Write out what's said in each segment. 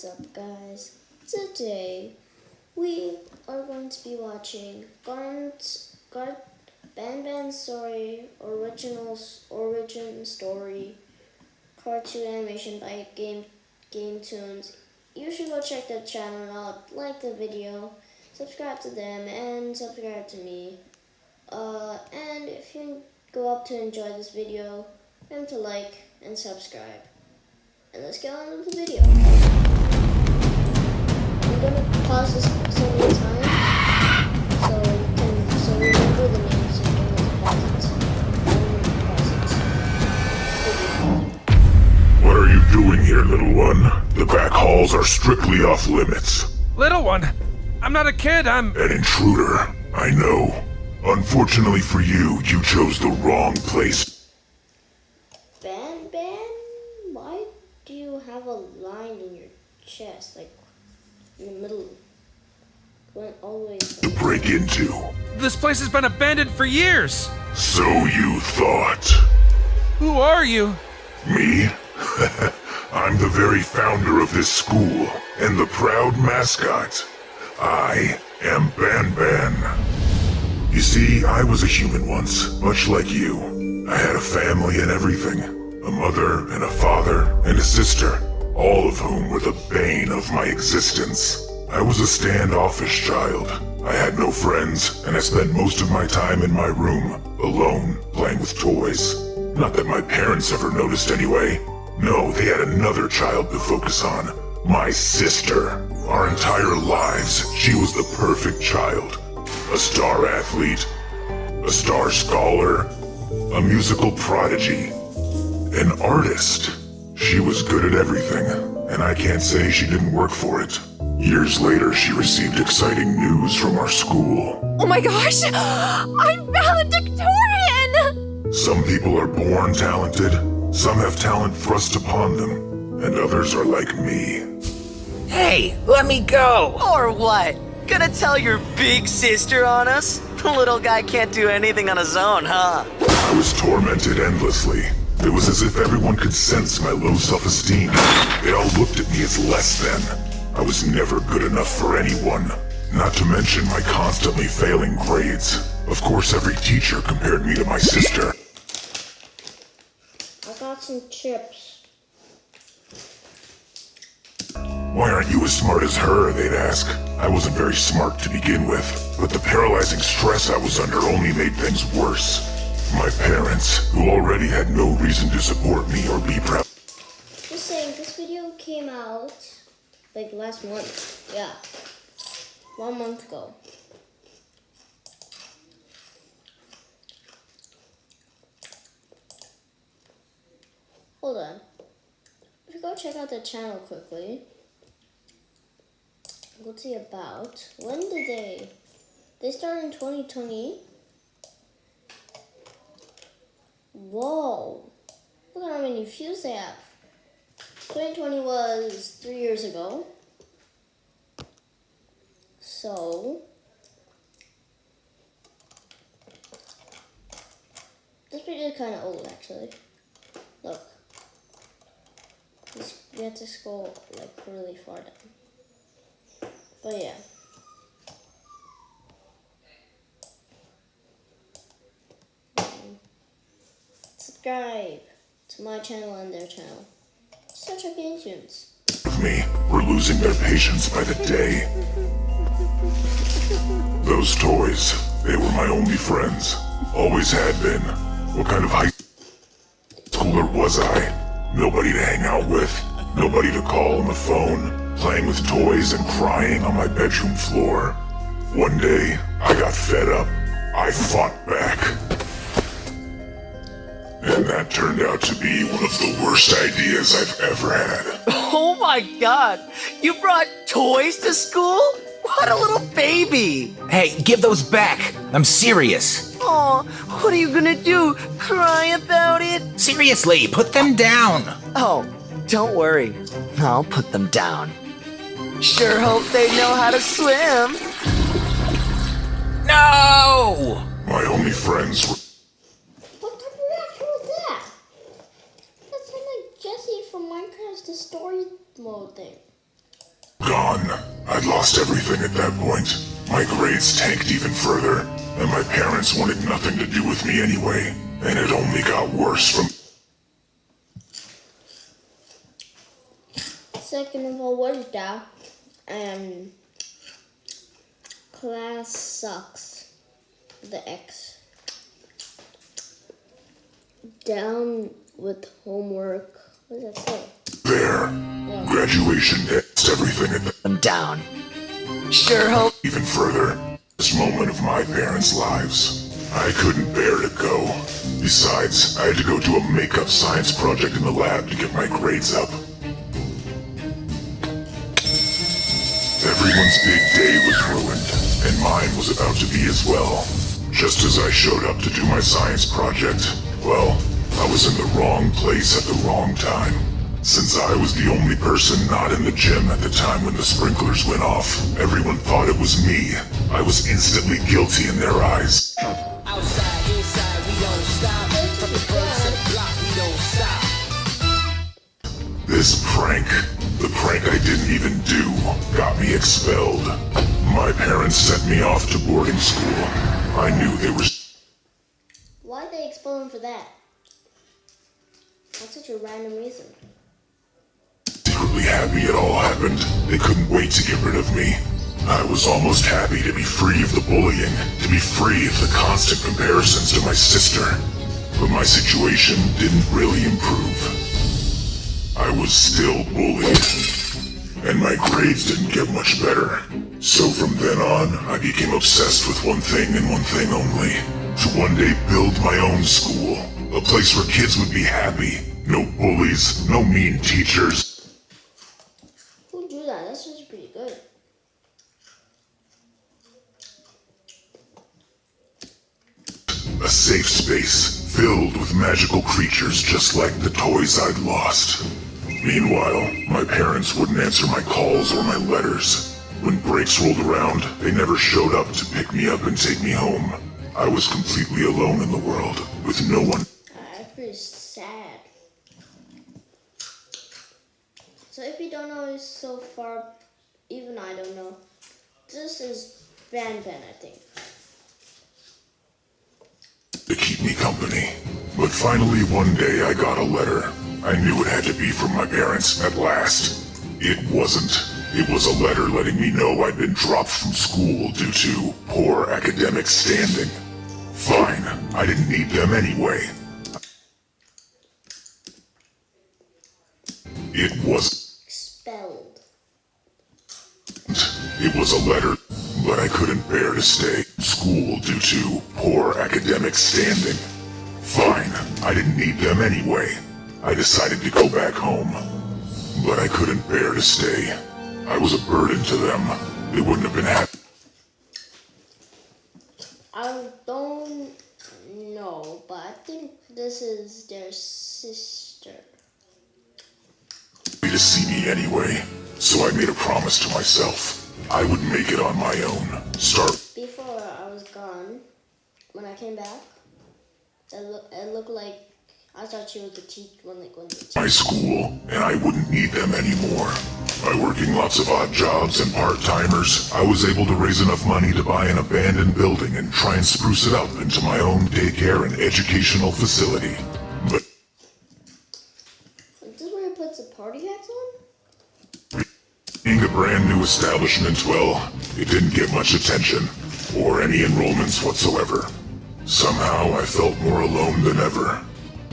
What's up, guys? Today we are going to be watching Banban Story Origin Story cartoon animation by Game Tunes. You should go check the channel out, like the video, subscribe to them, and subscribe to me. And if you go up to enjoy this video, remember to like and subscribe. And let's get on with the video. I'm gonna pause this so many times so remember the names and then pause it. What are you doing here, little one? The back halls are strictly off limits. Little one, I'm not a kid, I'm... An intruder, I know. Unfortunately for you, you chose the wrong place. Banban? Why do you have a line in your chest, like in the middle? Went all the way To break into. This place has been abandoned for years! So you thought. Who are you? Me? I'm the very founder of this school, and the proud mascot. I am Banban. You see, I was a human once, much like you. I had a family and everything. A mother and a father and a sister, all of whom were the bane of my existence. I was a standoffish child. I had no friends, and I spent most of my time in my room, alone, playing with toys. Not that my parents ever noticed anyway. No, they had another child to focus on. My sister. Our entire lives, she was the perfect child. A star athlete, a star scholar, a musical prodigy, an artist. She was good at everything, and I can't say she didn't work for it. Years later, she received exciting news from our school. Oh my gosh! I'm valedictorian! Some people are born talented, some have talent thrust upon them, and others are like me. Hey, let me go! Or what? Gonna tell your big sister on us? The little guy can't do anything on his own, huh? I was tormented endlessly. It was as if everyone could sense my low self-esteem. They all looked at me as less than. I was never good enough for anyone. Not to mention my constantly failing grades. Of course, every teacher compared me to my sister. I got some chips. Why aren't you as smart as her, they'd ask. I wasn't very smart to begin with, but the paralyzing stress I was under only made things worse. My parents, who already had no reason to support me or be proud. Just saying, this video came out like last month. Yeah, 1 month ago. Hold on. If you go check out the channel quickly, go to about. When did they started in 2020? Whoa! Look at how many views they have. 2020 was 3 years ago. So this video is kind of old, actually. Look, you have to scroll like really far down. But yeah. Subscribe to my channel and their channel. Search up Game Tunes. Me were losing their patience by the day. Those toys, they were my only friends. Always had been. What kind of high schooler was I? Nobody to hang out with. Nobody to call on the phone. Playing with toys and crying on my bedroom floor. One day, I got fed up. I fought back. And that turned out to be one of the worst ideas I've ever had. Oh my god! You brought toys to school? What a little baby! Hey, give those back! I'm serious. Aw, what are you gonna do? Cry about it? Seriously, put them down! Oh, don't worry. I'll put them down. Sure hope they know how to swim. No! My only friends were... What type of reaction was that? That sounded like Jesse from Minecraft's the story mode thing. gone. I'd lost everything at that point. My grades tanked even further, and my parents wanted nothing to do with me anyway. And it only got worse from... Second of all, what is that? Class sucks. The X. Down with homework. What does that say? There. Graduation ends everything at Them down. Sure hope. even further. This moment of my parents' lives. I couldn't bear to go. Besides, I had to go do a makeup science project in the lab to get my grades up. Everyone's big day was ruined, and mine was about to be as well. Just as I showed up to do my science project, well, I was in the wrong place at the wrong time. Since I was the only person not in the gym at the time when the sprinklers went off, everyone thought it was me. I was instantly guilty in their eyes. Outside, inside, we don't stop. From the birds to the block, we don't stop. This prank, the prank I didn't even do, got me expelled. My parents sent me off to boarding school. I knew they were Why'd they expel him for that? That's such a random reason. secretly happy it all happened. They couldn't wait to get rid of me. I was almost happy to be free of the bullying, to be free of the constant comparisons to my sister. But my situation didn't really improve. I was still bullied, and my grades didn't get much better. So from then on, I became obsessed with one thing and one thing only. To one day build my own school. A place where kids would be happy. No bullies, no mean teachers. Who drew that? That's just pretty good. A safe space filled with magical creatures just like the toys I'd lost. Meanwhile, my parents wouldn't answer my calls or my letters. When breaks rolled around, they never showed up to pick me up and take me home. I was completely alone in the world, with no one. That's pretty sad. So if you don't know so far, even I don't know. This is Ban Ban, I think. To keep me company. But finally one day I got a letter. I knew it had to be from my parents at last. It wasn't. It was a letter letting me know I'd been dropped from school due to poor academic standing. Fine, I didn't need them anyway. It was Expelled. It was a letter, but I couldn't bear to stay in school due to poor academic standing. Fine, I didn't need them anyway. I decided to go back home, but I couldn't bear to stay. I was a burden to them. They wouldn't have been happy I don't know, but I think this is their sister. to see me anyway, so I made a promise to myself. I would make it on my own. Start Before I was gone, when I came back, it looked like I thought she was the teacher when the my school, and I wouldn't need them anymore. By working lots of odd jobs and part-timers, I was able to raise enough money to buy an abandoned building and try and spruce it up into my own daycare and educational facility. But Is this where he puts the party hats on? being a brand new establishment, well, it didn't get much attention, or any enrollments whatsoever. Somehow I felt more alone than ever.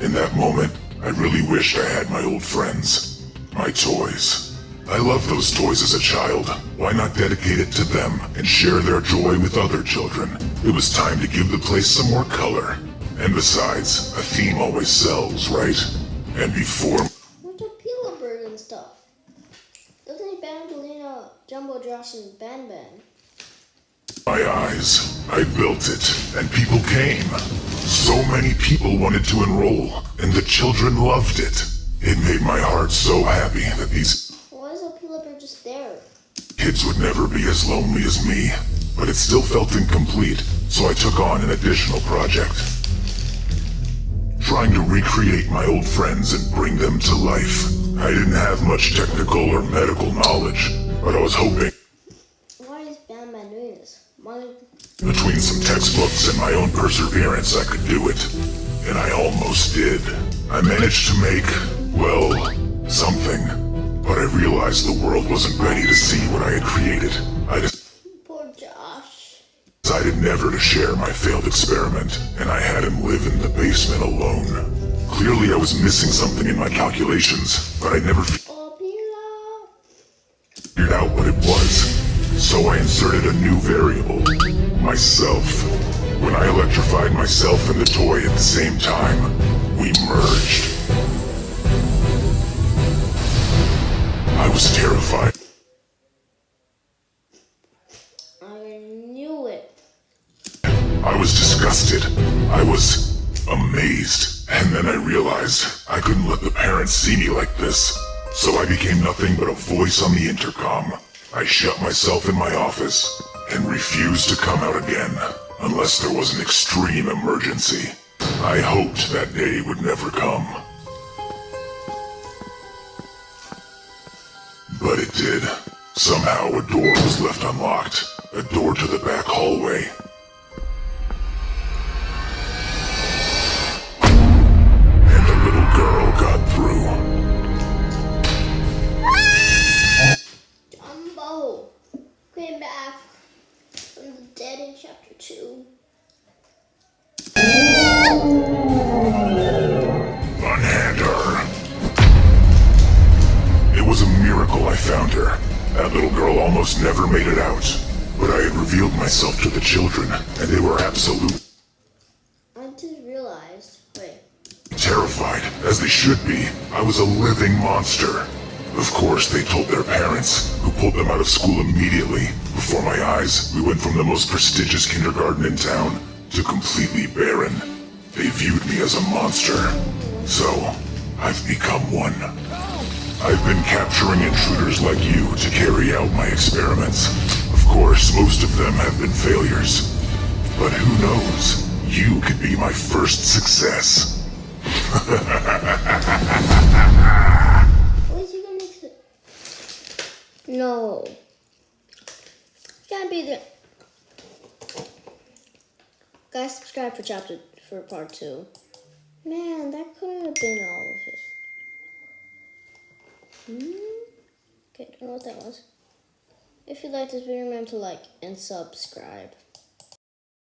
In that moment, I really wished I had my old friends, my toys. I loved those toys as a child. Why not dedicate it to them and share their joy with other children? It was time to give the place some more color. And besides, a theme always sells, right? And before Where's the Pila Bird and stuff? Doesn't he ban Belina, Jumbo Josh, and Ban Ban? my eyes, I built it, and people came. So many people wanted to enroll, and the children loved it. It made my heart so happy that these Why is the Pila Bird just there? kids would never be as lonely as me, but it still felt incomplete, so I took on an additional project. Trying to recreate my old friends and bring them to life. I didn't have much technical or medical knowledge, but I was hoping Why is Bam Bam doing this? Why? between some textbooks and my own perseverance I could do it. And I almost did. I managed to make, well, something. But I realized the world wasn't ready to see what I had created. I Poor Josh. decided never to share my failed experiment, and I had him live in the basement alone. Clearly I was missing something in my calculations, but I never Oh, Pila. figured out what it was. So I inserted a new variable, myself. When I electrified myself and the toy at the same time, we merged. I was terrified. I knew it. I was disgusted. I was amazed. And then I realized I couldn't let the parents see me like this. So I became nothing but a voice on the intercom. I shut myself in my office and refused to come out again unless there was an extreme emergency. I hoped that day would never come. But it did. Somehow a door was left unlocked. A door to the back hallway. And a little girl got through. Jumbo came back from the dead in chapter 2. Unhand her. It was a miracle I found her. That little girl almost never made it out. But I had revealed myself to the children, and they were absolutely I just realized. Wait. terrified, as they should be. I was a living monster. Of course, they told their parents, who pulled them out of school immediately. Before my eyes, we went from the most prestigious kindergarten in town to completely barren. They viewed me as a monster. So, I've become one. I've been capturing intruders like you to carry out my experiments. Of course, most of them have been failures. But who knows? You could be my first success. What is he gonna mix it? No. Can't be there. Guys, subscribe for part 2. Man, that couldn't have been all of it. Okay, don't know what that was. If you like this video, remember to like and subscribe.